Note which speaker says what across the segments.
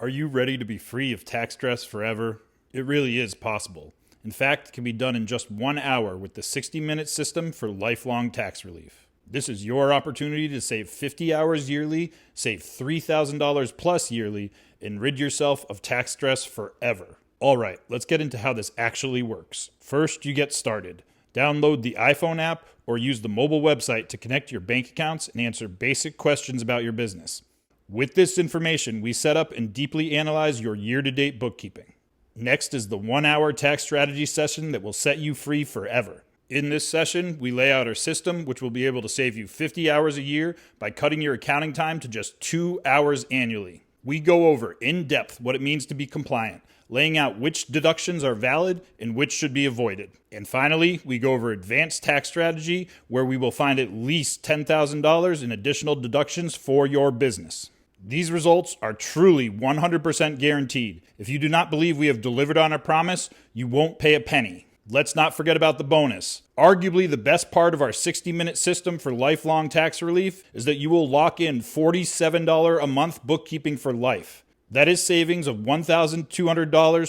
Speaker 1: Are you ready to be free of tax stress forever? It really is possible. In fact, it can be done in just 1 hour with the 60-minute system for lifelong tax relief. This is your opportunity to save 50 hours yearly, save $3,000 plus yearly, and rid yourself of tax stress forever. All right, let's get into how this actually works. First, you get started. Download the iPhone app or use the mobile website to connect your bank accounts and answer basic questions about your business. With this information, we set up and deeply analyze your year-to-date bookkeeping. Next is the 1-hour tax strategy session that will set you free forever. In this session, we lay out our system, which will be able to save you 50 hours a year by cutting your accounting time to just 2 hours annually. We go over in depth what it means to be compliant, laying out which deductions are valid and which should be avoided. And finally, we go over advanced tax strategy, where we will find at least $10,000 in additional deductions for your business. These results are truly 100% guaranteed. If you do not believe we have delivered on our promise, you won't pay a penny. Let's not forget about the bonus. Arguably the best part of our 60-minute system for lifelong tax relief is that you will lock in $47 a month bookkeeping for life. That is savings of $1,200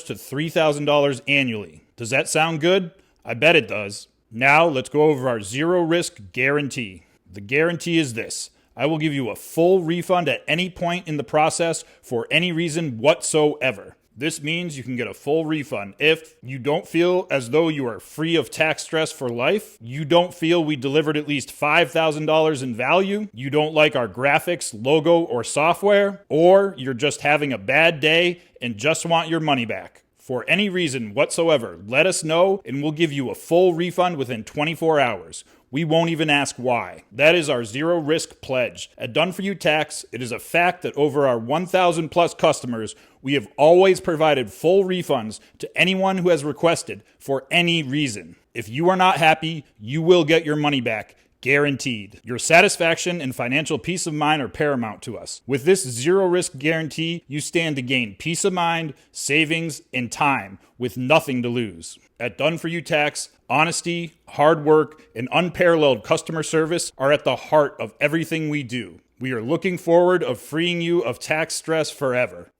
Speaker 1: to $3,000 annually. Does that sound good? I bet it does. Now let's go over our zero risk guarantee. The guarantee is this: I will give you a full refund at any point in the process for any reason whatsoever. This means you can get a full refund if you don't feel as though you are free of tax stress for life, you don't feel we delivered at least $5,000 in value, you don't like our graphics, logo, or software, or you're just having a bad day and just want your money back. For any reason whatsoever, let us know and we'll give you a full refund within 24 hours. We won't even ask why. That is our zero risk pledge. At Done For You Tax, it is a fact that over our 1,000 plus customers, we have always provided full refunds to anyone who has requested for any reason. If you are not happy, you will get your money back. Guaranteed. Your satisfaction and financial peace of mind are paramount to us. With this zero risk guarantee, you stand to gain peace of mind, savings, and time with nothing to lose. At Done For You Tax, honesty, hard work, and unparalleled customer service are at the heart of everything we do. We are looking forward of freeing you of tax stress forever.